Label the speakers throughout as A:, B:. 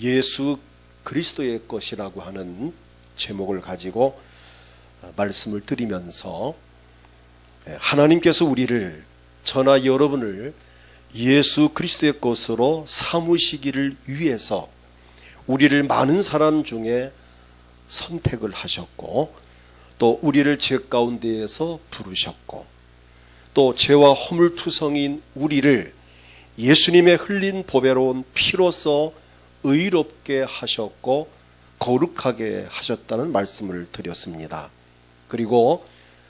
A: 예수 그리스도의 것이라고 하는 제목을 가지고 말씀을 드리면서 하나님께서 우리를, 저나 여러분을 예수 그리스도의 것으로 삼으시기를 위해서 우리를 많은 사람 중에 선택을 하셨고, 또 우리를 죄 가운데에서 부르셨고, 또 죄와 허물투성인 우리를 예수님의 흘린 보배로운 피로써 의롭게 하셨고 거룩하게 하셨다는 말씀을 드렸습니다. 그리고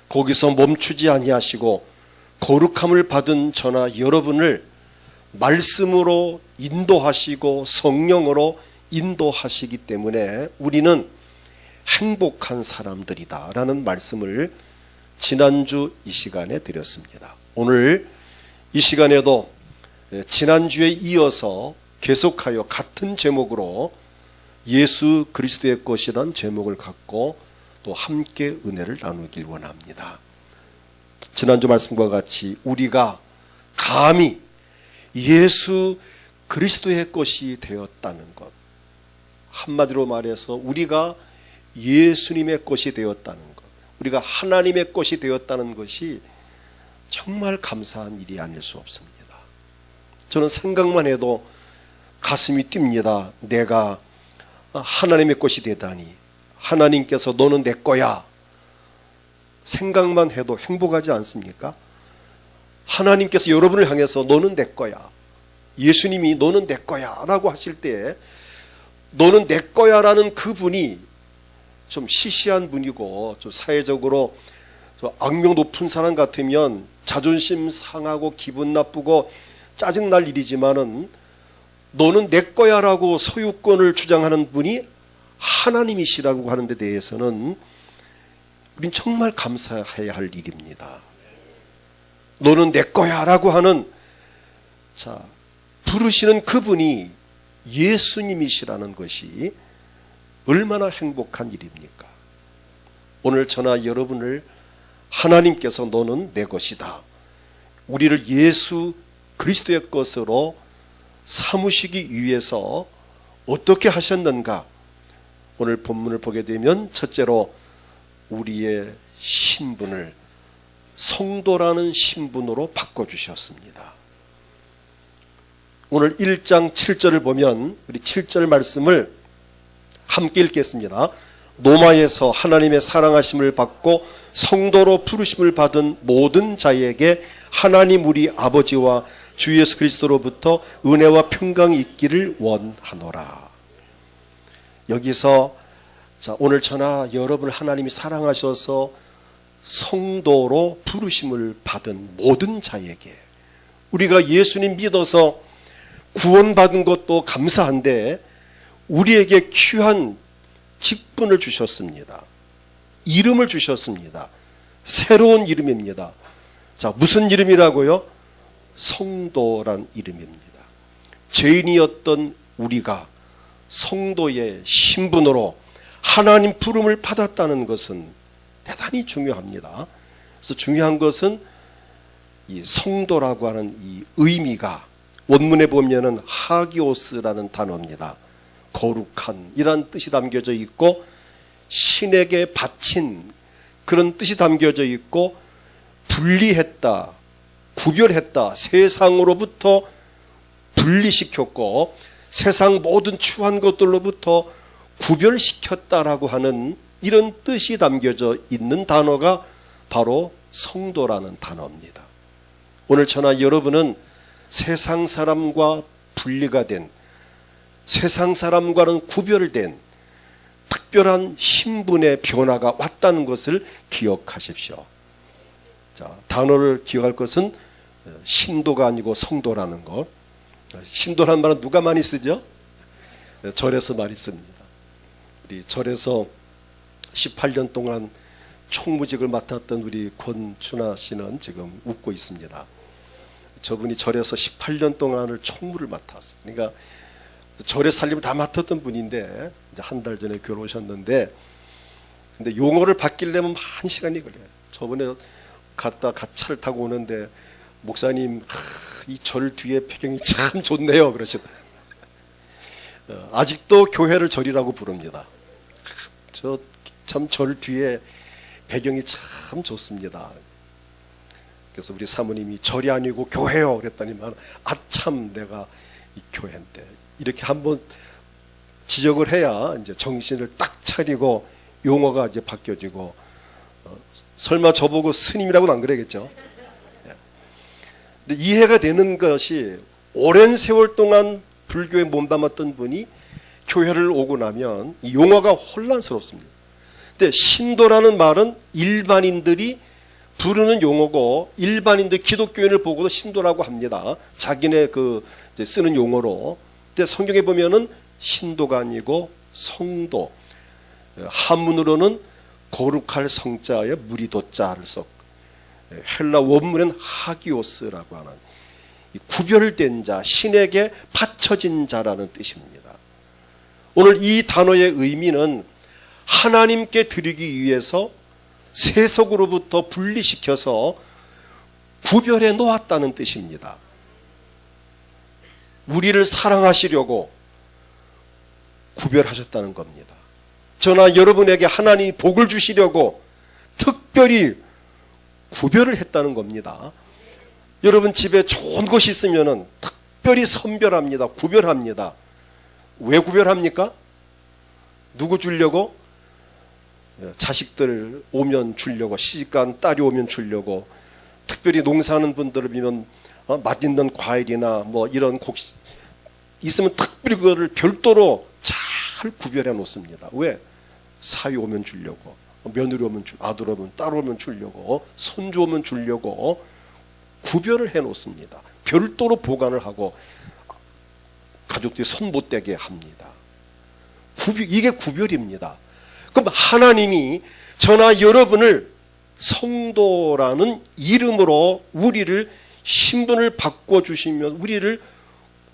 A: 거기서 멈추지 아니하시고 거룩함을 받은 저나 여러분을 말씀으로 인도하시고 성령으로 인도하시기 때문에 우리는 행복한 사람들이다 라는 말씀을 지난주 이 시간에 드렸습니다. 오늘 이 시간에도 지난주에 이어서 계속하여 같은 제목으로 예수 그리스도의 것이란 제목을 갖고 또 함께 은혜를 나누길 원합니다. 지난주 말씀과 같이 우리가 감히 예수 그리스도의 것이 되었다는 것, 한마디로 말해서 우리가 예수님의 것이 되었다는 것, 우리가 하나님의 것이 되었다는 것이 정말 감사한 일이 아닐 수 없습니다. 저는 생각만 해도 가슴이 뜁니다. 내가 하나님의 것이 되다니, 하나님께서 너는 내 거야, 생각만 해도 행복하지 않습니까? 하나님께서 여러분을 향해서 너는 내 거야, 예수님이 너는 내 거야 라고 하실 때 너는 내 거야 라는 그분이 좀 시시한 분이고 좀 사회적으로 좀 악명 높은 사람 같으면 자존심 상하고 기분 나쁘고 짜증날 일이지만은 너는 내 거야 라고 소유권을 주장하는 분이 하나님이시라고 하는 데 대해서는 우린 정말 감사해야 할 일입니다. 너는 내 거야 라고 하는, 부르시는 그분이 예수님이시라는 것이 얼마나 행복한 일입니까? 오늘 저나 여러분을 하나님께서 너는 내 것이다, 우리를 예수 그리스도의 것으로 삼으시기 위해서 어떻게 하셨는가? 오늘 본문을 보게 되면 첫째로 우리의 신분을 성도라는 신분으로 바꿔주셨습니다. 오늘 1장 7절을 보면 우리 7절 말씀을 함께 읽겠습니다. 노마에서 하나님의 사랑하심을 받고 성도로 부르심을 받은 모든 자에게 하나님 우리 아버지와 주 예수 그리스도로부터 은혜와 평강이 있기를 원하노라. 여기서 오늘 저나 여러분을 하나님이 사랑하셔서 성도로 부르심을 받은 모든 자에게, 우리가 예수님 믿어서 구원받은 것도 감사한데 우리에게 귀한 직분을 주셨습니다. 이름을 주셨습니다. 새로운 이름입니다. 무슨 이름이라고요? 성도란 이름입니다. 죄인이었던 우리가 성도의 신분으로 하나님 부름을 받았다는 것은 대단히 중요합니다. 그래서 중요한 것은 이 성도라고 하는 이 의미가 원문에 보면은 하기오스라는 단어입니다. 거룩한 이란 뜻이 담겨져 있고, 신에게 바친 그런 뜻이 담겨져 있고, 분리했다, 구별했다, 세상으로부터 분리시켰고 세상 모든 추한 것들로부터 구별시켰다라고 하는 이런 뜻이 담겨져 있는 단어가 바로 성도라는 단어입니다. 오늘 저나 여러분은 세상 사람과 분리가 된, 세상 사람과는 구별된 특별한 신분의 변화가 왔다는 것을 기억하십시오. 단어를 기억할 것은 신도가 아니고 성도라는 것. 신도라는 말은 누가 많이 쓰죠? 절에서 많이 씁니다. 우리 절에서 18년 동안 총무직을 맡았던 우리 권춘아 씨는 지금 웃고 있습니다. 저분이 절에서 18년 동안을 총무를 맡았어요. 그러니까 절의 살림을 다 맡았던 분인데 이제 한 달 전에 결혼하셨는데, 근데 용어를 바뀌려면 1시간이 걸려요. 저번에 갔다 차를 타고 오는데 목사님, 이 절 뒤에 배경이 참 좋네요 그러시더라고요. 아직도 교회를 절이라고 부릅니다. 저 참 절 뒤에 배경이 참 좋습니다. 그래서 우리 사모님이 절이 아니고 교회요 그랬더니만 아참 내가 이 교회인데 이렇게 한번 지적을 해야 이제 정신을 딱 차리고 용어가 이제 바뀌어지고 설마 저보고 스님이라고는 안 그러겠죠. 근데 이해가 되는 것이 오랜 세월 동안 불교에 몸담았던 분이 교회를 오고 나면 이 용어가 혼란스럽습니다. 근데 신도라는 말은 일반인들이 부르는 용어고 일반인들 기독교인을 보고도 신도라고 합니다. 자기네 이제 쓰는 용어로. 근데 성경에 보면은 신도가 아니고 성도. 한문으로는 거룩할 성자에 무리도자를 썼고 헬라 원문은 하기오스라고 하는 구별된 자, 신에게 바쳐진 자라는 뜻입니다. 오늘 이 단어의 의미는 하나님께 드리기 위해서 세속으로부터 분리시켜서 구별해 놓았다는 뜻입니다. 우리를 사랑하시려고 구별하셨다는 겁니다. 저나 여러분에게 하나님이 복을 주시려고 특별히 구별을 했다는 겁니다. 여러분 집에 좋은 것이 있으면 특별히 선별합니다. 구별합니다. 왜 구별합니까? 누구 주려고? 자식들 오면 주려고, 시집간 딸이 오면 주려고, 특별히 농사하는 분들을 보면 맛있는 과일이나 뭐 이런 곡 있으면 특별히 그거를 별도로 잘 구별해 놓습니다. 왜? 사위 오면 주려고, 며느리 오면 아들 오면 딸 오면 주려고, 손주 오면 주려고 구별을 해 놓습니다. 별도로 보관을 하고 가족들이 손 못 대게 합니다. 이게 구별입니다. 그럼 하나님이 저나 여러분을 성도라는 이름으로 우리를 신분을 바꿔주시면 우리를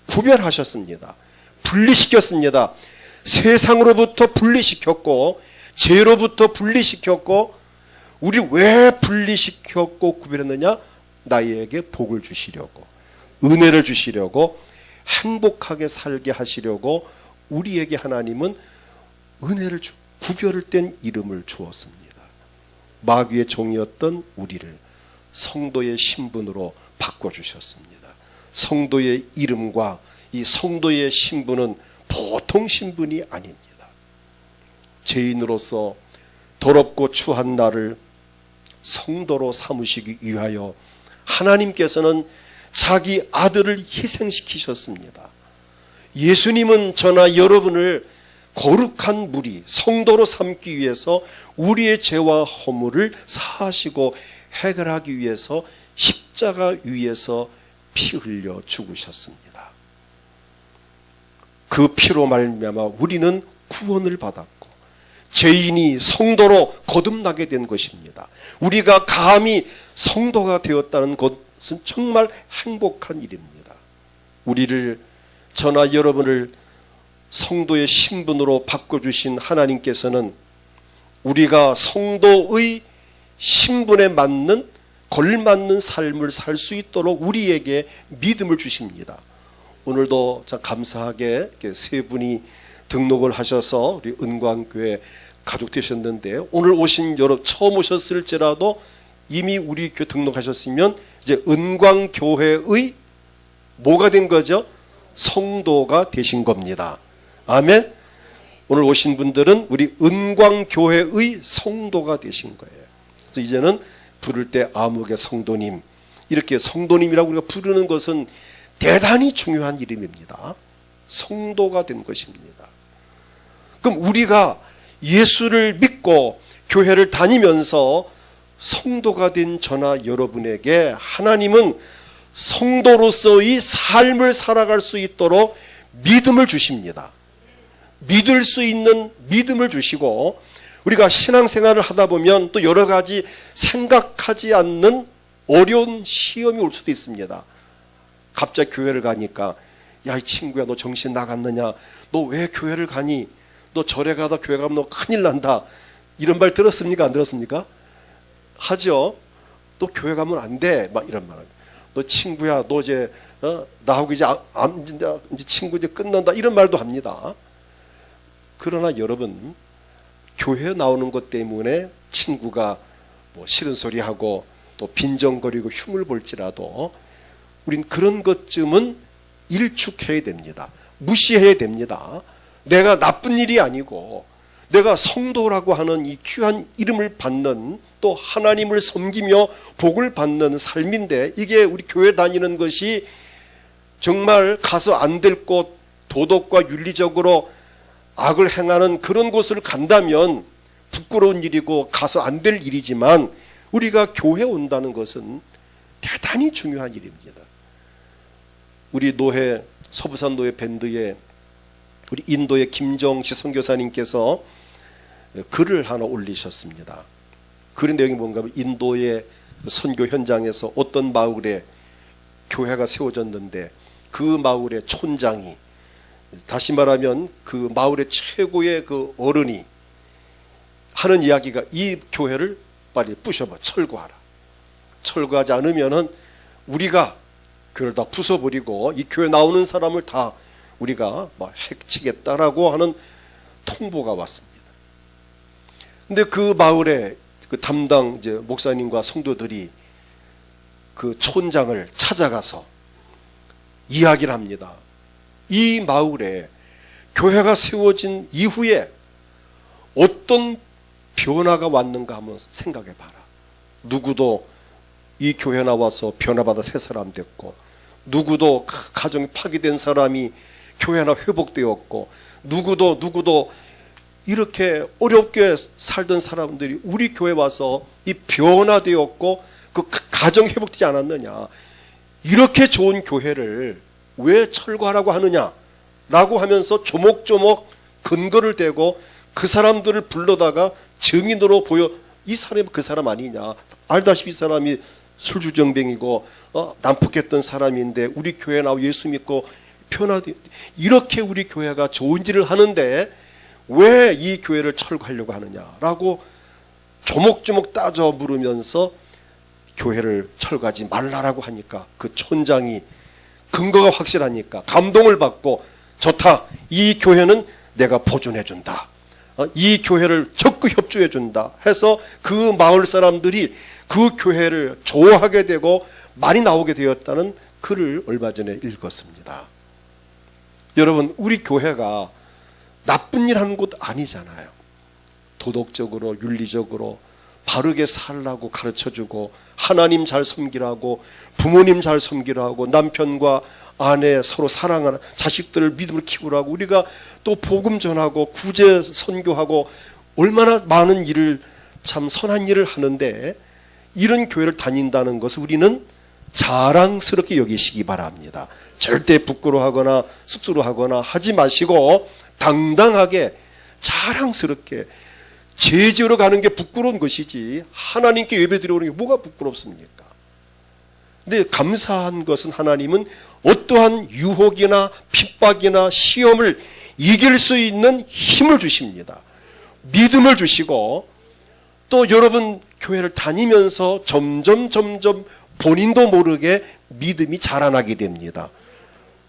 A: 구별하셨습니다. 분리시켰습니다. 세상으로부터 분리시켰고 죄로부터 분리시켰고 우리 왜 분리시켰고 구별했느냐? 나에게 복을 주시려고, 은혜를 주시려고, 행복하게 살게 하시려고 우리에게 하나님은 은혜를 구별을 뗀 이름을 주었습니다. 마귀의 종이었던 우리를 성도의 신분으로 바꿔주셨습니다. 성도의 이름과 이 성도의 신분은 보통 신분이 아닙니다. 죄인으로서 더럽고 추한 나를 성도로 삼으시기 위하여 하나님께서는 자기 아들을 희생시키셨습니다. 예수님은 저나 여러분을 거룩한 무리, 성도로 삼기 위해서 우리의 죄와 허물을 사하시고 해결하기 위해서 십자가 위에서 피 흘려 죽으셨습니다. 그 피로 말미암아 우리는 구원을 받았고 죄인이 성도로 거듭나게 된 것입니다. 우리가 감히 성도가 되었다는 것은 정말 행복한 일입니다. 우리를, 저나 여러분을 성도의 신분으로 바꿔주신 하나님께서는 우리가 성도의 신분에 맞는, 걸맞는 삶을 살 수 있도록 우리에게 믿음을 주십니다. 오늘도 참 감사하게 세 분이 등록을 하셔서 우리 은광교회 가족 되셨는데, 오늘 오신 여러분 처음 오셨을지라도 이미 우리 교회 등록하셨으면 이제 은광교회의 뭐가 된 거죠? 성도가 되신 겁니다. 아멘. 오늘 오신 분들은 우리 은광교회의 성도가 되신 거예요. 그래서 이제는 부를 때 아무개 성도님, 이렇게 성도님이라고 우리가 부르는 것은 대단히 중요한 이름입니다. 성도가 된 것입니다. 그럼 우리가 예수를 믿고 교회를 다니면서 성도가 된 저나 여러분에게 하나님은 성도로서의 삶을 살아갈 수 있도록 믿음을 주십니다. 믿을 수 있는 믿음을 주시고, 우리가 신앙생활을 하다 보면 또 여러 가지 생각하지 않는 어려운 시험이 올 수도 있습니다. 갑자기 교회를 가니까, 야, 이 친구야, 너 정신 나갔느냐? 너 왜 교회를 가니? 너 절에 가다 교회 가면 너 큰일 난다. 이런 말 들었습니까? 안 들었습니까? 하죠. 또 교회 가면 안 돼. 막 이런 말. 너 친구야, 너 이제 나하고 이제 친구 이제 끝난다 이런 말도 합니다. 그러나 여러분, 교회 나오는 것 때문에 친구가 뭐 싫은 소리 하고 또 빈정거리고 흉을 볼지라도 우린 그런 것쯤은 일축해야 됩니다. 무시해야 됩니다. 내가 나쁜 일이 아니고 내가 성도라고 하는 이 귀한 이름을 받는, 또 하나님을 섬기며 복을 받는 삶인데, 이게 우리 교회 다니는 것이 정말 가서 안 될 곳, 도덕과 윤리적으로 악을 행하는 그런 곳을 간다면 부끄러운 일이고 가서 안 될 일이지만, 우리가 교회 온다는 것은 대단히 중요한 일입니다. 우리 노회, 서부산 노회 밴드에 우리 인도의 김정시 선교사님께서 글을 하나 올리셨습니다. 글의 내용이 뭔가 하면, 인도의 선교 현장에서 어떤 마을에 교회가 세워졌는데 그 마을의 촌장이, 다시 말하면 그 마을의 최고의 그 어른이 하는 이야기가, 이 교회를 빨리 부셔봐, 철거하라. 철거하지 않으면은 우리가 교회를 다 부숴버리고 이 교회 나오는 사람을 다 우리가 막 해치겠다라고 하는 통보가 왔습니다. 근데 그 마을에 그 담당 이제 목사님과 성도들이 그 촌장을 찾아가서 이야기를 합니다. 이 마을에 교회가 세워진 이후에 어떤 변화가 왔는가 한번 생각해 봐라. 누구도 이 교회 나와서 변화받아 새 사람 됐고, 누구도 가정이 파괴된 사람이 교회 하나 회복되었고, 누구도 이렇게 어렵게 살던 사람들이 우리 교회 와서 이 변화되었고 그 가정 회복되지 않았느냐. 이렇게 좋은 교회를 왜 철거하라고 하느냐라고 하면서 조목조목 근거를 대고 그 사람들을 불러다가 증인으로 보여, 이 사람이 그 사람 아니냐. 알다시피 이 사람이 술주정뱅이고 난폭했던 사람인데 우리 교회 나와 예수 믿고 변화돼, 이렇게 우리 교회가 좋은 일을 하는데 왜 이 교회를 철거하려고 하느냐라고 조목조목 따져 물으면서 교회를 철거하지 말라라고 하니까 그 촌장이 근거가 확실하니까 감동을 받고, 좋다, 이 교회는 내가 보존해 준다, 이 교회를 적극 협조해 준다 해서 그 마을 사람들이 그 교회를 좋아하게 되고 많이 나오게 되었다는 글을 얼마 전에 읽었습니다. 여러분, 우리 교회가 나쁜 일 하는 곳 아니잖아요. 도덕적으로 윤리적으로 바르게 살라고 가르쳐주고, 하나님 잘 섬기라고, 부모님 잘 섬기라고, 남편과 아내 서로 사랑하는, 자식들을 믿음으로 키우라고, 우리가 또 복음 전하고 구제 선교하고 얼마나 많은 일을, 참 선한 일을 하는데, 이런 교회를 다닌다는 것을 우리는 자랑스럽게 여기시기 바랍니다. 절대 부끄러워하거나 쑥스러워하거나 하지 마시고 당당하게 자랑스럽게, 죄 지으러 가는 게 부끄러운 것이지 하나님께 예배드리러 오는 게 뭐가 부끄럽습니까? 근데 감사한 것은 하나님은 어떠한 유혹이나 핍박이나 시험을 이길 수 있는 힘을 주십니다. 믿음을 주시고, 또 여러분 교회를 다니면서 점점 본인도 모르게 믿음이 자라나게 됩니다.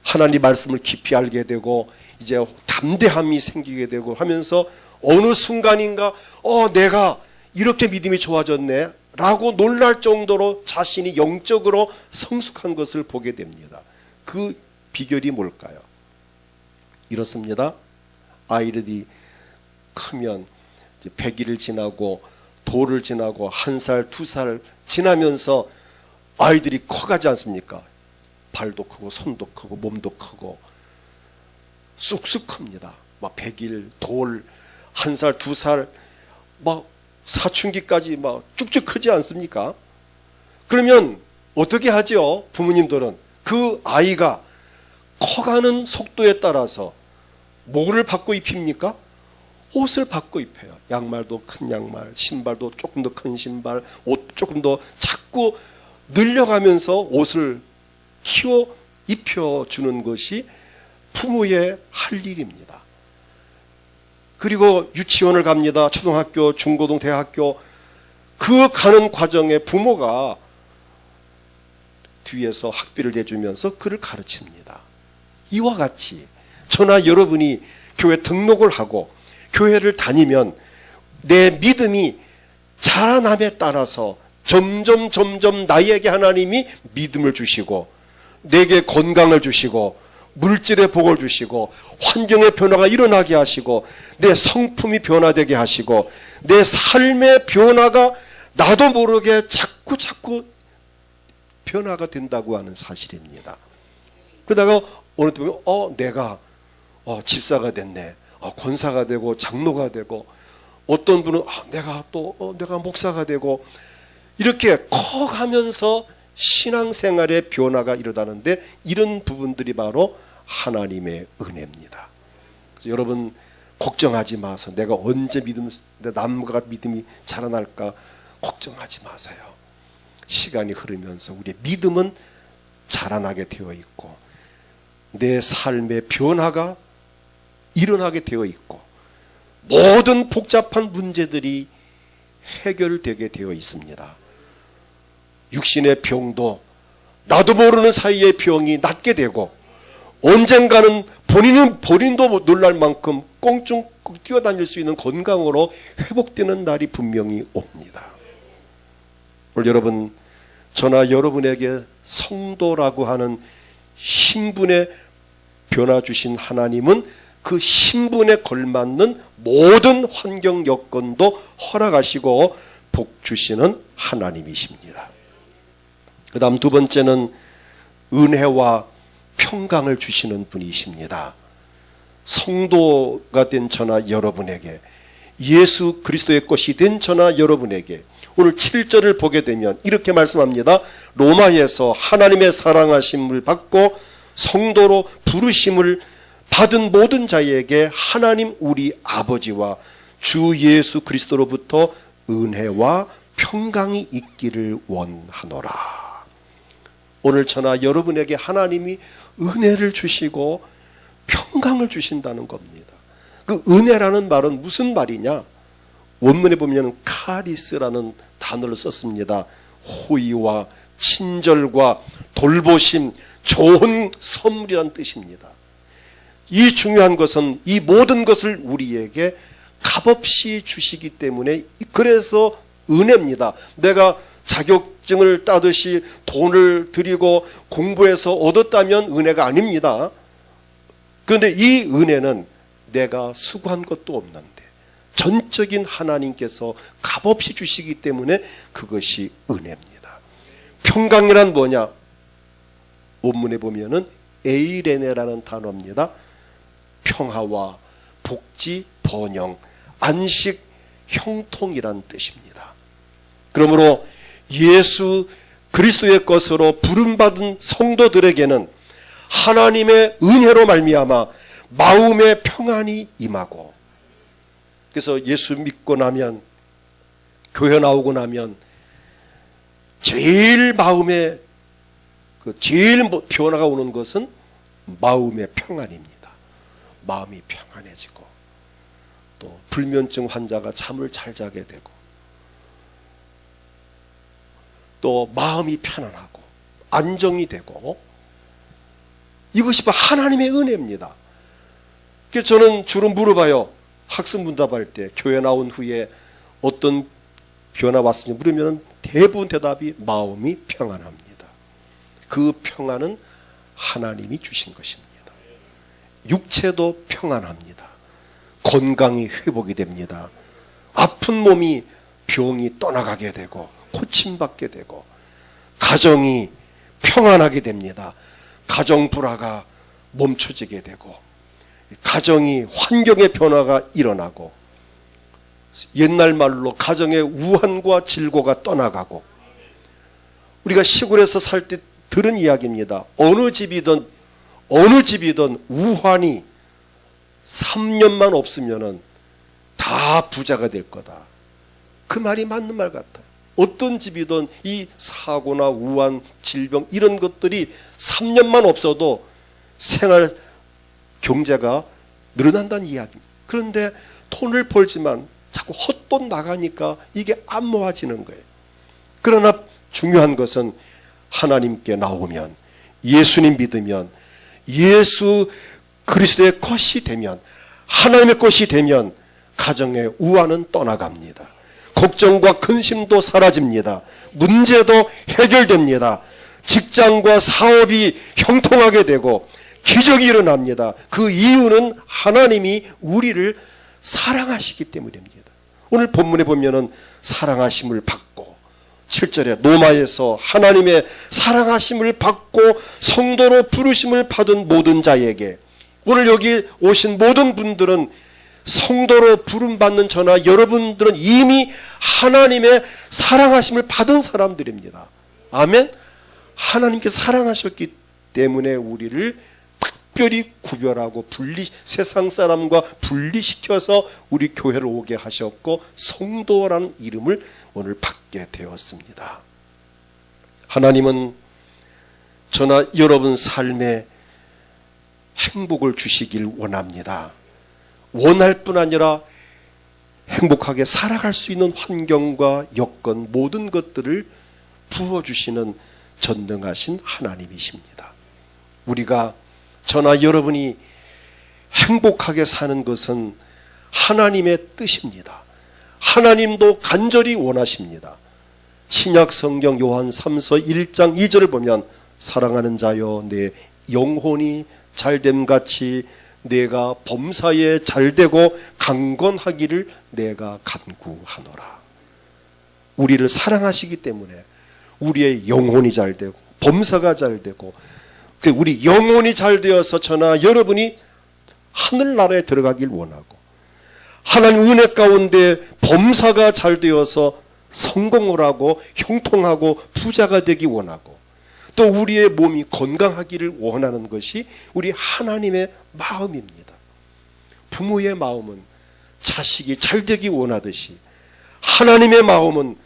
A: 하나님 말씀을 깊이 알게 되고 이제 담대함이 생기게 되고 하면서 어느 순간인가 내가 이렇게 믿음이 좋아졌네 라고 놀랄 정도로 자신이 영적으로 성숙한 것을 보게 됩니다. 그 비결이 뭘까요? 이렇습니다. 아이들이 크면 100일을 지나고 돌을 지나고 1살, 2살 지나면서 아이들이 커가지 않습니까? 발도 크고 손도 크고 몸도 크고 쑥쑥 큽니다. 막 100일, 돌, 1살, 2살, 막 사춘기까지 막 쭉쭉 크지 않습니까? 그러면 어떻게 하죠? 부모님들은 그 아이가 커가는 속도에 따라서 뭐를 바꿔 입힙니까? 옷을 바꿔 입혀요. 양말도 큰 양말, 신발도 조금 더 큰 신발, 옷 조금 더 자꾸 늘려가면서 옷을 키워 입혀주는 것이 부모의 할 일입니다. 그리고 유치원을 갑니다. 초등학교, 중고등, 대학교, 그 가는 과정에 부모가 뒤에서 학비를 내주면서 그를 가르칩니다. 이와 같이 저나 여러분이 교회 등록을 하고 교회를 다니면 내 믿음이 자라남에 따라서 점점 나에게 하나님이 믿음을 주시고 내게 건강을 주시고 물질의 복을 주시고 환경의 변화가 일어나게 하시고 내 성품이 변화되게 하시고 내 삶의 변화가 나도 모르게 자꾸 변화가 된다고 하는 사실입니다. 그러다가 어느 때 보면 내가 집사가 됐네, 권사가 되고 장로가 되고, 어떤 분은 내가 목사가 되고, 이렇게 커가면서 신앙생활의 변화가 일어나는데 이런 부분들이 바로 하나님의 은혜입니다. 그래서 여러분 걱정하지 마세요. 내가 언제 내 나무가 믿음이 자라날까 걱정하지 마세요. 시간이 흐르면서 우리의 믿음은 자라나게 되어 있고 내 삶의 변화가 일어나게 되어 있고 모든 복잡한 문제들이 해결되게 되어 있습니다. 육신의 병도 나도 모르는 사이에 병이 낫게 되고 언젠가는 본인도 놀랄 만큼 꽁충 뛰어다닐 수 있는 건강으로 회복되는 날이 분명히 옵니다. 오늘 여러분, 저나 여러분에게 성도라고 하는 신분의 변화 주신 하나님은 그 신분에 걸맞는 모든 환경 여건도 허락하시고 복 주시는 하나님이십니다. 그 다음 두 번째는 은혜와 평강을 주시는 분이십니다. 성도가 된 저나 여러분에게, 예수 그리스도의 것이 된 저나 여러분에게 오늘 7절을 보게 되면 이렇게 말씀합니다. 로마에서 하나님의 사랑하심을 받고 성도로 부르심을 받은 모든 자에게 하나님 우리 아버지와 주 예수 그리스도로부터 은혜와 평강이 있기를 원하노라. 오늘 저나 여러분에게 하나님이 은혜를 주시고 평강을 주신다는 겁니다. 그 은혜라는 말은 무슨 말이냐? 원문에 보면 카리스라는 단어를 썼습니다. 호의와 친절과 돌보심, 좋은 선물이란 뜻입니다. 이 중요한 것은 이 모든 것을 우리에게 값없이 주시기 때문에 그래서 은혜입니다. 내가 자격증을 따듯이 돈을 들이고 공부해서 얻었다면 은혜가 아닙니다. 그런데 이 은혜는 내가 수고한 것도 없는데 전적인 하나님께서 값없이 주시기 때문에 그것이 은혜입니다. 평강이란 뭐냐? 원문에 보면은 에이레네라는 단어입니다. 평화와 복지, 번영, 안식, 형통이란 뜻입니다. 그러므로 예수 그리스도의 것으로 부름받은 성도들에게는 하나님의 은혜로 말미암아 마음의 평안이 임하고, 그래서 예수 믿고 나면, 교회 나오고 나면 제일 마음에 제일 변화가 오는 것은 마음의 평안입니다. 마음이 평안해지고 또 불면증 환자가 잠을 잘 자게 되고 또 마음이 편안하고 안정이 되고, 이것이 바로 하나님의 은혜입니다. 그래서 저는 주로 물어봐요. 학습문답할 때 교회 나온 후에 어떤 변화 왔으면 물으면 대부분 대답이 마음이 평안합니다. 그 평안은 하나님이 주신 것입니다. 육체도 평안합니다. 건강이 회복이 됩니다. 아픈 몸이 병이 떠나가게 되고 고침받게 되고 가정이 평안하게 됩니다. 가정 불화가 멈춰지게 되고 가정이 환경의 변화가 일어나고 옛날 말로 가정의 우환과 질고가 떠나가고, 우리가 시골에서 살 때 들은 이야기입니다. 어느 집이든 우환이 3년만 없으면은 다 부자가 될 거다. 그 말이 맞는 말 같아요. 어떤 집이든 이 사고나 우환, 질병 이런 것들이 3년만 없어도 생활 경제가 늘어난다는 이야기입니다. 그런데 돈을 벌지만 자꾸 헛돈 나가니까 이게 안 모아지는 거예요. 그러나 중요한 것은 하나님께 나오면, 예수님 믿으면, 예수 그리스도의 것이 되면, 하나님의 것이 되면 가정의 우환은 떠나갑니다. 걱정과 근심도 사라집니다. 문제도 해결됩니다. 직장과 사업이 형통하게 되고 기적이 일어납니다. 그 이유는 하나님이 우리를 사랑하시기 때문입니다. 오늘 본문에 보면은 사랑하심을 받고, 7절에 노마에서 하나님의 사랑하심을 받고 성도로 부르심을 받은 모든 자에게, 오늘 여기 오신 모든 분들은 성도로 부름받는 저나 여러분들은 이미 하나님의 사랑하심을 받은 사람들입니다. 아멘. 하나님께 사랑하셨기 때문에 우리를 특별히 구별하고 세상 사람과 분리시켜서 우리 교회를 오게 하셨고 성도라는 이름을 오늘 받게 되었습니다. 하나님은 저나 여러분 삶에 행복을 주시길 원합니다. 원할 뿐 아니라 행복하게 살아갈 수 있는 환경과 여건, 모든 것들을 부어주시는 전능하신 하나님이십니다. 우리가, 저나 여러분이 행복하게 사는 것은 하나님의 뜻입니다. 하나님도 간절히 원하십니다. 신약 성경 요한 3서 1장 2절을 보면, 사랑하는 자여 내 영혼이 잘됨같이 내가 범사에 잘되고 강건하기를 내가 간구하노라. 우리를 사랑하시기 때문에 우리의 영혼이 잘되고 범사가 잘되고, 우리 영혼이 잘되어서 저나 여러분이 하늘나라에 들어가길 원하고, 하나님 은혜 가운데 범사가 잘되어서 성공을 하고 형통하고 부자가 되기 원하고, 또 우리의 몸이 건강하기를 원하는 것이 우리 하나님의 마음입니다. 부모의 마음은 자식이 잘되기 원하듯이 하나님의 마음은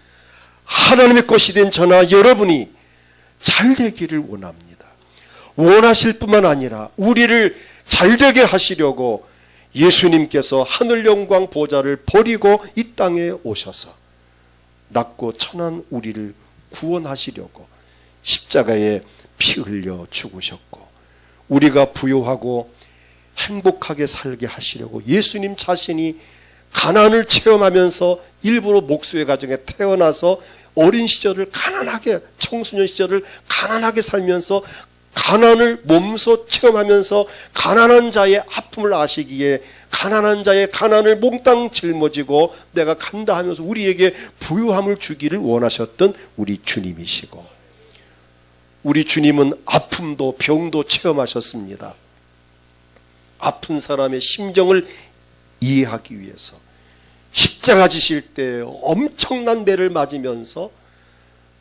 A: 하나님의 것이 된 저나 여러분이 잘되기를 원합니다. 원하실 뿐만 아니라 우리를 잘되게 하시려고 예수님께서 하늘 영광 보좌를 버리고 이 땅에 오셔서 낮고 천한 우리를 구원하시려고 십자가에 피 흘려 죽으셨고, 우리가 부유하고 행복하게 살게 하시려고 예수님 자신이 가난을 체험하면서 일부러 목수의 가정에 태어나서 어린 시절을 가난하게, 청소년 시절을 가난하게 살면서 가난을 몸소 체험하면서 가난한 자의 아픔을 아시기에 가난한 자의 가난을 몽땅 짊어지고 내가 간다 하면서 우리에게 부유함을 주기를 원하셨던 우리 주님이시고, 우리 주님은 아픔도 병도 체험하셨습니다. 아픈 사람의 심정을 이해하기 위해서 십자가 지실 때 엄청난 매를 맞으면서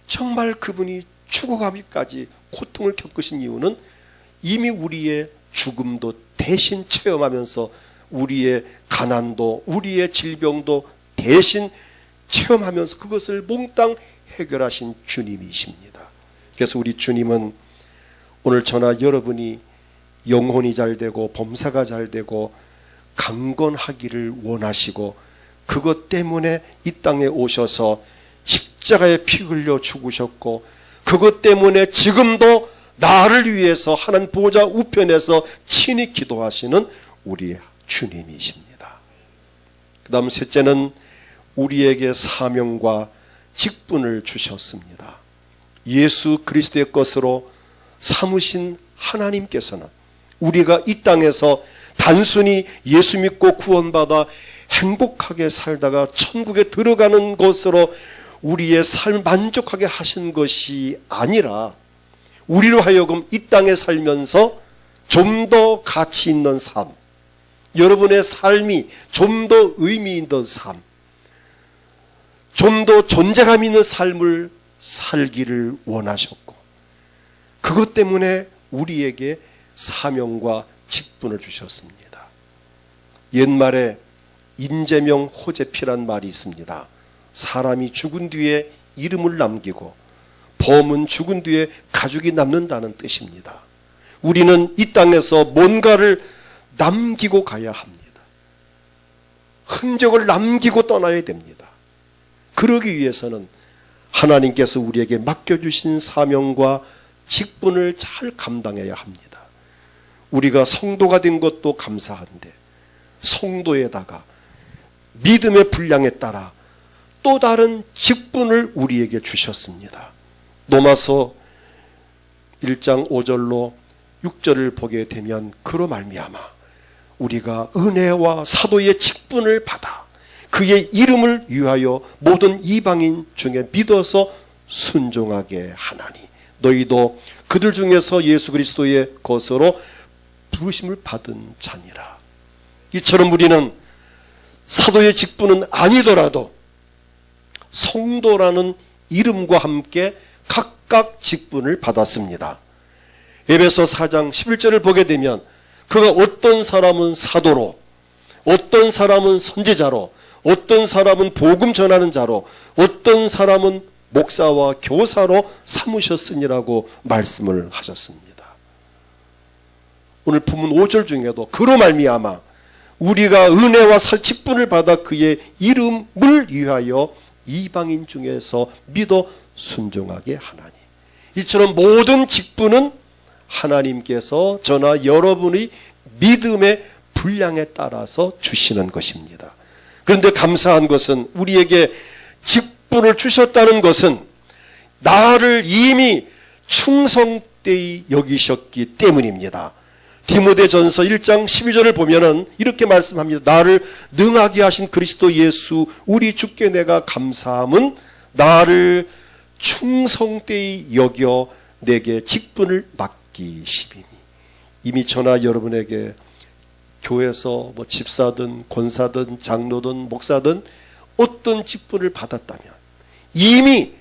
A: 정말 그분이 죽어가기까지 고통을 겪으신 이유는 이미 우리의 죽음도 대신 체험하면서 우리의 가난도 우리의 질병도 대신 체험하면서 그것을 몽땅 해결하신 주님이십니다. 그래서 우리 주님은 오늘 저나 여러분이 영혼이 잘되고 범사가 잘되고 강건하기를 원하시고, 그것 때문에 이 땅에 오셔서 십자가에 피 흘려 죽으셨고, 그것 때문에 지금도 나를 위해서 하나님 보좌 우편에서 친히 기도하시는 우리 주님이십니다. 그 다음 셋째는 우리에게 사명과 직분을 주셨습니다. 예수 그리스도의 것으로 삼으신 하나님께서는 우리가 이 땅에서 단순히 예수 믿고 구원받아 행복하게 살다가 천국에 들어가는 것으로 우리의 삶을 만족하게 하신 것이 아니라, 우리로 하여금 이 땅에 살면서 좀 더 가치 있는 삶, 여러분의 삶이 좀 더 의미 있는 삶, 좀 더 존재감 있는 삶을 살기를 원하셨고, 그것 때문에 우리에게 사명과 직분을 주셨습니다. 옛말에 인재명 호재피란 말이 있습니다. 사람이 죽은 뒤에 이름을 남기고 범은 죽은 뒤에 가족이 남는다는 뜻입니다. 우리는 이 땅에서 뭔가를 남기고 가야 합니다. 흔적을 남기고 떠나야 됩니다. 그러기 위해서는 하나님께서 우리에게 맡겨주신 사명과 직분을 잘 감당해야 합니다. 우리가 성도가 된 것도 감사한데 성도에다가 믿음의 분량에 따라 또 다른 직분을 우리에게 주셨습니다. 로마서 1장 5절로 6절을 보게 되면 그로 말미암아 우리가 은혜와 사도의 직분을 받아 그의 이름을 위하여 모든 이방인 중에 믿어서 순종하게 하나니 너희도 그들 중에서 예수 그리스도의 것으로 부르심을 받은 자니라. 이처럼 우리는 사도의 직분은 아니더라도 성도라는 이름과 함께 각각 직분을 받았습니다. 에베소 4장 11절을 보게 되면 그가 어떤 사람은 사도로, 어떤 사람은 선지자로, 어떤 사람은 복음 전하는 자로, 어떤 사람은 목사와 교사로 삼으셨으니라고 말씀을 하셨습니다. 오늘 본문 5절 중에도 그로 말미암아 우리가 은혜와 직분을 받아 그의 이름을 위하여 이방인 중에서 믿어 순종하게 하나니. 이처럼 모든 직분은 하나님께서 저나 여러분의 믿음의 분량에 따라서 주시는 것입니다. 그런데 감사한 것은 우리에게 직분을 주셨다는 것은 나를 이미 충성되이 여기셨기 때문입니다. 디모데전서 1장 12절을 보면은 이렇게 말씀합니다. 나를 능하게 하신 그리스도 예수 우리 주께 내가 감사함은 나를 충성되이 여겨 내게 직분을 맡기시리니. 이미 저나 여러분에게 교회에서 집사든 권사든 장로든 목사든 어떤 직분을 받았다면 이미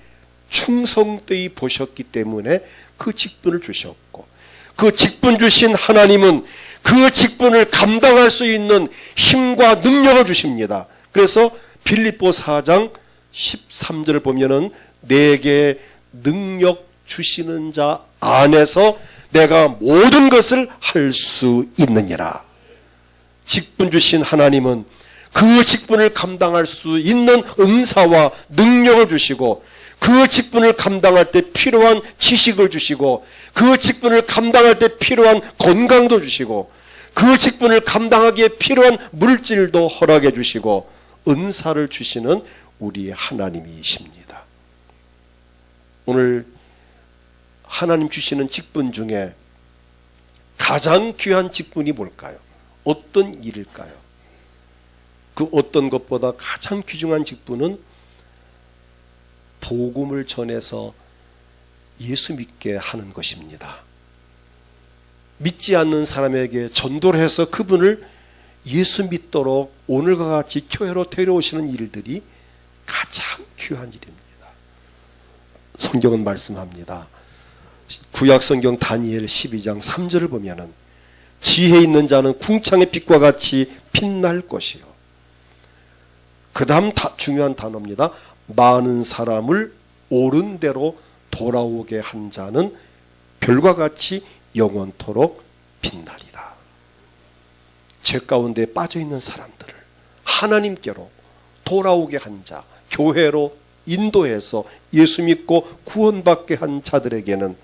A: 충성되이 보셨기 때문에 그 직분을 주셨고, 그 직분 주신 하나님은 그 직분을 감당할 수 있는 힘과 능력을 주십니다. 그래서 빌립보 4장 13절을 보면은 내게 능력 주시는 자 안에서 내가 모든 것을 할 수 있느니라. 직분 주신 하나님은 그 직분을 감당할 수 있는 은사와 능력을 주시고, 그 직분을 감당할 때 필요한 지식을 주시고, 그 직분을 감당할 때 필요한 건강도 주시고, 그 직분을 감당하기에 필요한 물질도 허락해 주시고 은사를 주시는 우리 하나님이십니다. 오늘 하나님 주시는 직분 중에 가장 귀한 직분이 뭘까요? 어떤 일일까요? 그 어떤 것보다 가장 귀중한 직분은 복음을 전해서 예수 믿게 하는 것입니다. 믿지 않는 사람에게 전도를 해서 그분을 예수 믿도록 오늘과 같이 교회로 데려오시는 일들이 가장 귀한 일입니다. 성경은 말씀합니다. 구약성경 다니엘 12장 3절을 보면은 지혜 있는 자는 궁창의 빛과 같이 빛날 것이요. 그 다음 중요한 단어입니다. 많은 사람을 옳은 대로 돌아오게 한 자는 별과 같이 영원토록 빛나리라. 죄 가운데 빠져있는 사람들을 하나님께로 돌아오게 한 자, 교회로 인도해서 예수 믿고 구원받게 한 자들에게는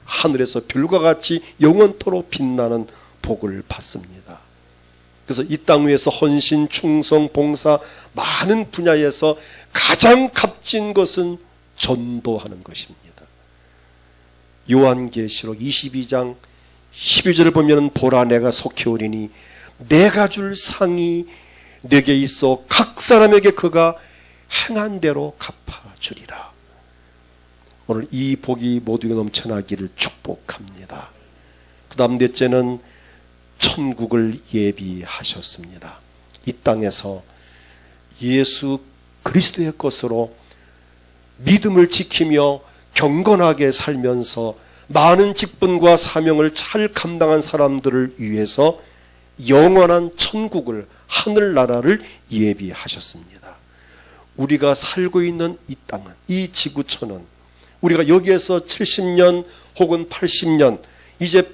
A: 하늘에서 별과 같이 영원토록 빛나는 복을 받습니다. 그래서 이 땅 위에서 헌신, 충성, 봉사 많은 분야에서 가장 값진 것은 전도하는 것입니다. 요한계시록 22장 12절을 보면 보라 내가 속히 오리니 내가 줄 상이 내게 있어 각 사람에게 그가 행한 대로 갚아주리라. 오늘 이 복이 모두에 넘쳐나기를 축복합니다. 그 다음 넷째는 천국을 예비하셨습니다. 이 땅에서 예수 그리스도의 것으로 믿음을 지키며 경건하게 살면서 많은 직분과 사명을 잘 감당한 사람들을 위해서 영원한 천국을, 하늘나라를 예비하셨습니다. 우리가 살고 있는 이 땅은, 이 지구촌은 우리가 여기에서 70년 혹은 80년, 이제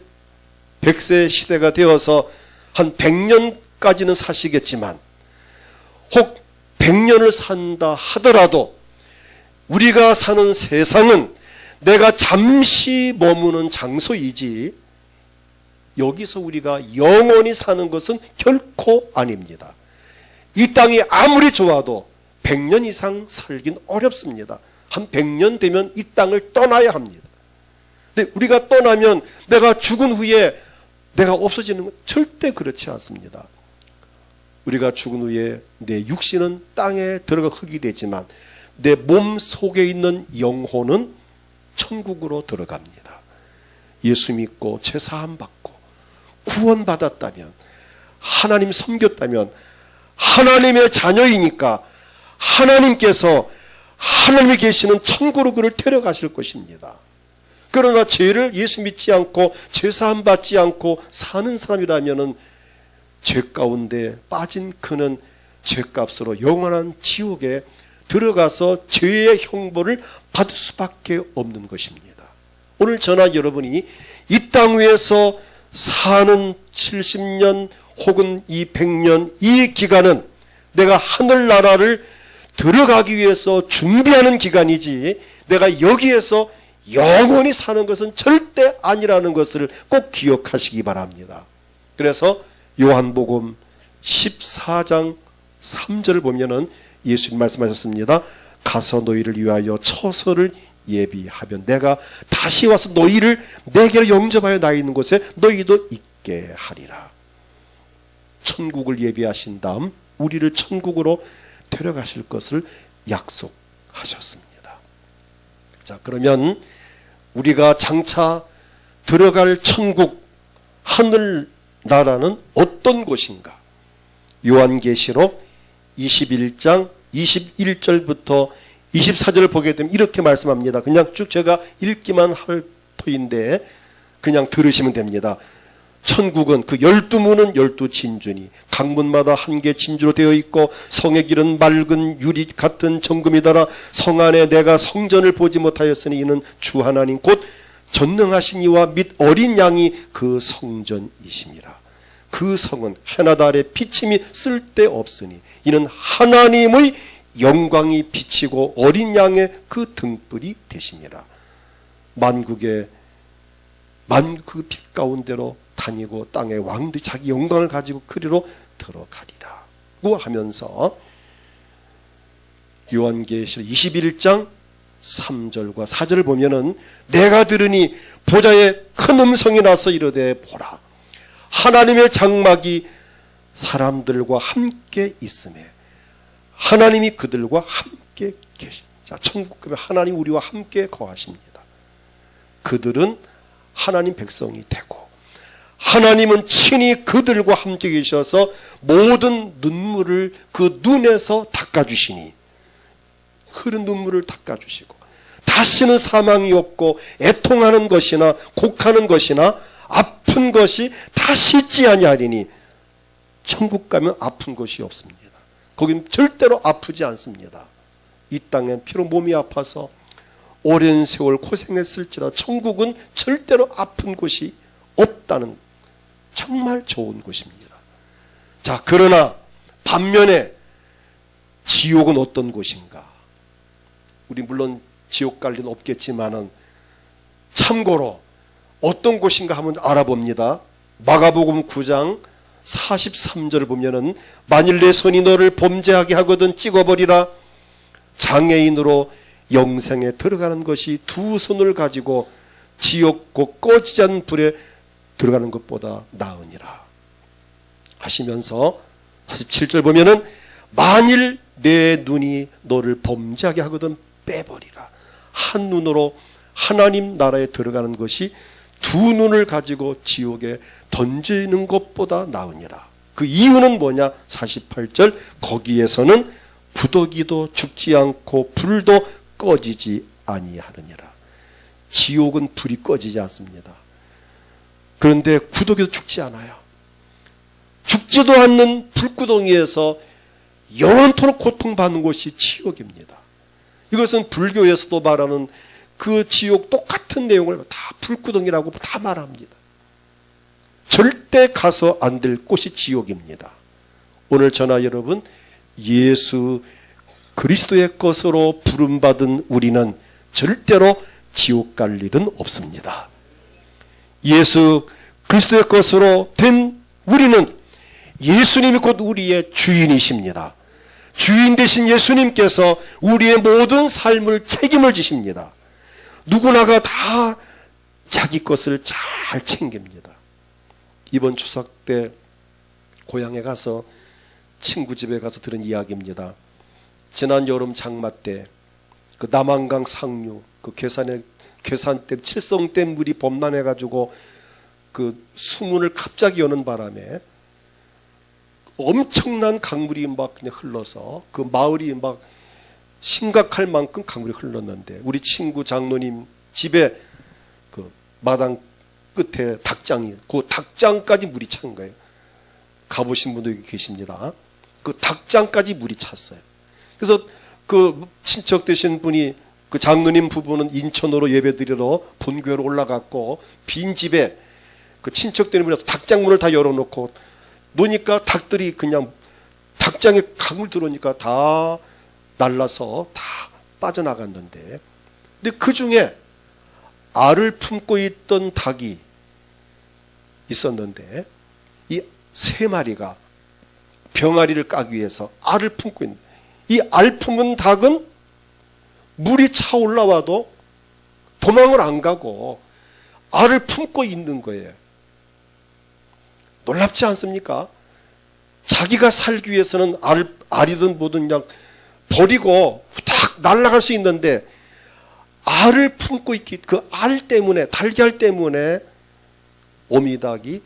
A: 100세 시대가 되어서 한 100년까지는 사시겠지만, 혹 100년을 산다 하더라도 우리가 사는 세상은 내가 잠시 머무는 장소이지 여기서 우리가 영원히 사는 것은 결코 아닙니다. 이 땅이 아무리 좋아도 100년 이상 살긴 어렵습니다. 한 100년 되면 이 땅을 떠나야 합니다. 근데 우리가 떠나면 내가 죽은 후에 내가 없어지는 건 절대 그렇지 않습니다. 우리가 죽은 후에 내 육신은 땅에 들어가 흙이 되지만 내 몸 속에 있는 영혼은 천국으로 들어갑니다. 예수 믿고 제사함 받고 구원받았다면, 하나님 섬겼다면 하나님의 자녀이니까 하나님께서 하나님이 계시는 천국으로 그를 데려가실 것입니다. 그러나 죄를 예수 믿지 않고 제사함 받지 않고 사는 사람이라면 죄 가운데 빠진 그는 죄값으로 영원한 지옥에 들어가서 죄의 형벌을 받을 수밖에 없는 것입니다. 오늘 저나 여러분이 이 땅 위에서 사는 70년 혹은 이 100년 이 기간은 내가 하늘나라를 들어가기 위해서 준비하는 기간이지 내가 여기에서 영원히 사는 것은 절대 아니라는 것을 꼭 기억하시기 바랍니다. 그래서 요한복음 14장 3절을 보면은 예수님 말씀하셨습니다. 가서 너희를 위하여 처소를 예비하면 내가 다시 와서 너희를 내게로 영접하여 나 있는 곳에 너희도 있게 하리라. 천국을 예비하신 다음 우리를 천국으로 데려가실 것을 약속하셨습니다. 자, 그러면 우리가 장차 들어갈 천국 하늘나라는 어떤 곳인가? 요한계시록 21장 21절부터 24절을 보게 되면 이렇게 말씀합니다. 그냥 쭉 제가 읽기만 할 터인데 그냥 들으시면 됩니다. 천국은 그 12문은 12진주니 각문마다 한 개 진주로 되어 있고 성의 길은 맑은 유리 같은 정금이더라. 성 안에 내가 성전을 보지 못하였으니 이는 주 하나님 곧 전능하신 이와 및 어린 양이 그 성전이심이라. 그 성은 해나다 아래 비침이 쓸데없으니 이는 하나님의 영광이 비치고 어린 양의 그 등불이 되심이라. 만국의 그 빛 가운데로 다니고 땅의 왕들이 자기 영광을 가지고 그리로 들어가리라고 하면서 요한계시록 21장 3절과 4절을 보면은 내가 들으니 보좌에 큰 음성이 나서 이르되 보라 하나님의 장막이 사람들과 함께 있음에 하나님이 그들과 함께 계십니다. 자, 천국 가면 하나님 우리와 함께 거하십니다. 그들은 하나님 백성이 되고 하나님은 친히 그들과 함께 계셔서 모든 눈물을 그 눈에서 닦아주시니 흐른 눈물을 닦아주시고 다시는 사망이 없고 애통하는 것이나 곡하는 것이나 아픈 것이 다시 있지 아니하리니 천국 가면 아픈 것이 없습니다. 거긴 절대로 아프지 않습니다. 이 땅엔 피로 몸이 아파서 오랜 세월 고생했을지라도 천국은 절대로 아픈 곳이 없다는 정말 좋은 곳입니다. 자, 그러나 반면에 지옥은 어떤 곳인가? 우리 물론 지옥 갈 리는 없겠지만은 참고로 어떤 곳인가 한번 알아봅니다. 마가복음 9장 43절을 보면은 만일 내 손이 너를 범죄하게 하거든 찍어버리라. 장애인으로 영생에 들어가는 것이 두 손을 가지고 지옥 곧 꺼지지 않는 불에 들어가는 것보다 나으니라 하시면서 47절 보면은 만일 내 눈이 너를 범죄하게 하거든 빼버리라. 한 눈으로 하나님 나라에 들어가는 것이 두 눈을 가지고 지옥에 던지는 것보다 나으니라. 그 이유는 뭐냐? 48절 거기에서는 부더기도 죽지 않고 불도 꺼지지 아니하느니라. 지옥은 불이 꺼지지 않습니다. 그런데 구더기도 죽지 않아요. 죽지도 않는 불구덩이에서 영원토록 고통받는 곳이 지옥입니다. 이것은 불교에서도 말하는 그 지옥 똑같은 내용을 다 불구덩이라고 다 말합니다. 절대 가서 안 될 곳이 지옥입니다. 오늘 저나 여러분 예수 그리스도의 것으로 부름받은 우리는 절대로 지옥 갈 일은 없습니다. 예수 그리스도의 것으로 된 우리는 예수님이 곧 우리의 주인이십니다. 주인 되신 예수님께서 우리의 모든 삶을 책임을 지십니다. 누구나가 다 자기 것을 잘 챙깁니다. 이번 추석 때 고향에 가서 친구 집에 가서 들은 이야기입니다. 지난 여름 장마 때 그 남한강 상류 그 괴산댐 칠성댐 물이 범람해 가지고 그 수문을 갑자기 여는 바람에 엄청난 강물이 막 그냥 흘러서 그 마을이 막 심각할 만큼 강물이 흘렀는데 우리 친구 장로님 집에 그 마당 끝에 닭장이 그 닭장까지 물이 찬 거예요. 가보신 분도 여기 계십니다. 그 닭장까지 물이 찼어요. 그래서 그 친척 되신 분이 그 장로님 부부는 인천으로 예배드리러 본교회로 올라갔고 빈 집에 그 친척 되는 분이서 닭장문을 다 열어놓고 노니까 닭들이 그냥 닭장에 강물 들어오니까 다 날라서 다 빠져나갔는데, 근데 그 중에 알을 품고 있던 닭이 있었는데 이 3마리가 병아리를 까기 위해서 알을 품고 있는, 이 알 품은 닭은 물이 차 올라와도 도망을 안 가고 알을 품고 있는 거예요. 놀랍지 않습니까? 자기가 살기 위해서는 알이든 뭐든 그냥 버리고 딱 날아갈 수 있는데 알을 품고 있기, 그 알 때문에, 달걀 때문에 오미닭이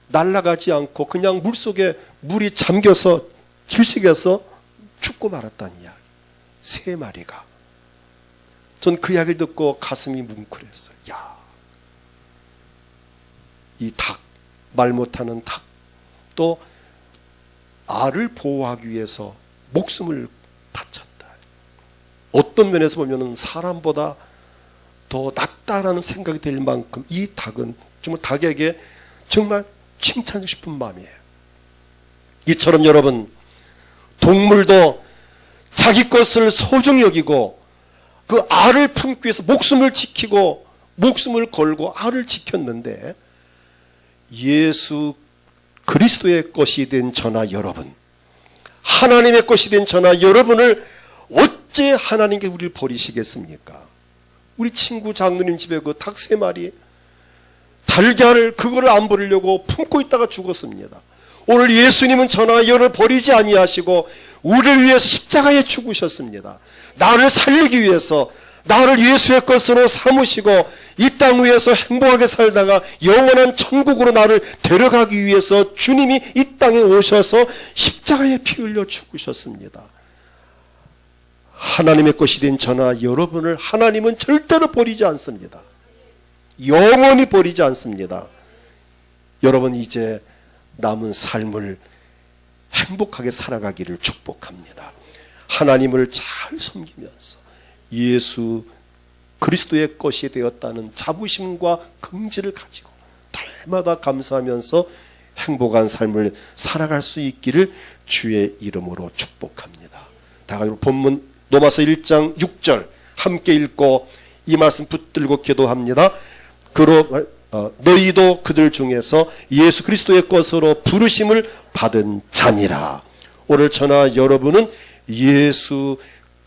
A: 날아가지 않고 그냥 물속에 물이 잠겨서 질식해서 죽고 말았다는 이야기. 3마리가. 전 그 이야기를 듣고 가슴이 뭉클했어요. 야, 이 닭, 말 못하는 닭, 또 알을 보호하기 위해서 목숨을 바쳤다. 어떤 면에서 보면 사람보다 더 낫다라는 생각이 들 만큼 이 닭은 정말 닭에게 정말 칭찬하고 싶은 마음이에요. 이처럼 여러분, 동물도 자기 것을 소중히 여기고 그 알을 품기 위해서 목숨을 지키고 목숨을 걸고 알을 지켰는데, 예수 그리스도의 것이 된 저나 여러분, 하나님의 것이 된 저나 여러분을 어째 하나님께 우리를 버리시겠습니까? 우리 친구 장로님 집에 그 닭 3마리 달걀을 그거를 안 버리려고 품고 있다가 죽었습니다. 오늘 예수님은 저나 여를 버리지 아니하시고 우리를 위해서 십자가에 죽으셨습니다. 나를 살리기 위해서, 나를 예수의 것으로 삼으시고 이 땅 위에서 행복하게 살다가 영원한 천국으로 나를 데려가기 위해서 주님이 이 땅에 오셔서 십자가에 피 흘려 죽으셨습니다. 하나님의 것이 된 저나 여러분을 하나님은 절대로 버리지 않습니다. 영원히 버리지 않습니다. 여러분, 이제 남은 삶을 행복하게 살아가기를 축복합니다. 하나님을 잘 섬기면서 예수 그리스도의 것이 되었다는 자부심과 긍지를 가지고 날마다 감사하면서 행복한 삶을 살아갈 수 있기를 주의 이름으로 축복합니다. 다 같이 본문 로마서 1장 6절 함께 읽고 이 말씀 붙들고 기도합니다. 너희도 그들 중에서 예수 그리스도의 것으로 부르심을 받은 자니라. 오늘 저나 여러분은 예수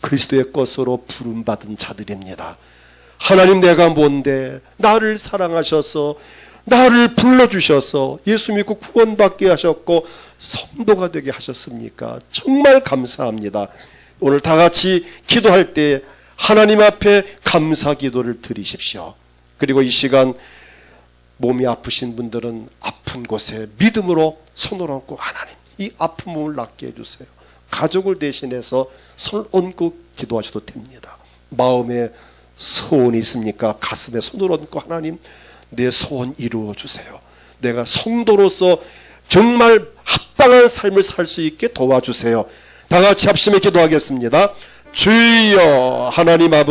A: 그리스도의 것으로 부름받은 자들입니다. 하나님, 내가 뭔데 나를 사랑하셔서 나를 불러주셔서 예수 믿고 구원받게 하셨고 성도가 되게 하셨습니까? 정말 감사합니다. 오늘 다 같이 기도할 때 하나님 앞에 감사 기도를 드리십시오. 그리고 이 시간 몸이 아프신 분들은 아픈 곳에 믿음으로 손을 얹고, 하나님, 이 아픈 몸을 낫게 해주세요. 가족을 대신해서 손을 얹고 기도하셔도 됩니다. 마음에 소원이 있습니까? 가슴에 손을 얹고, 하나님, 내 소원 이루어 주세요. 내가 성도로서 정말 합당한 삶을 살 수 있게 도와주세요. 다 같이 합심해 기도하겠습니다. 주여, 하나님 아버지,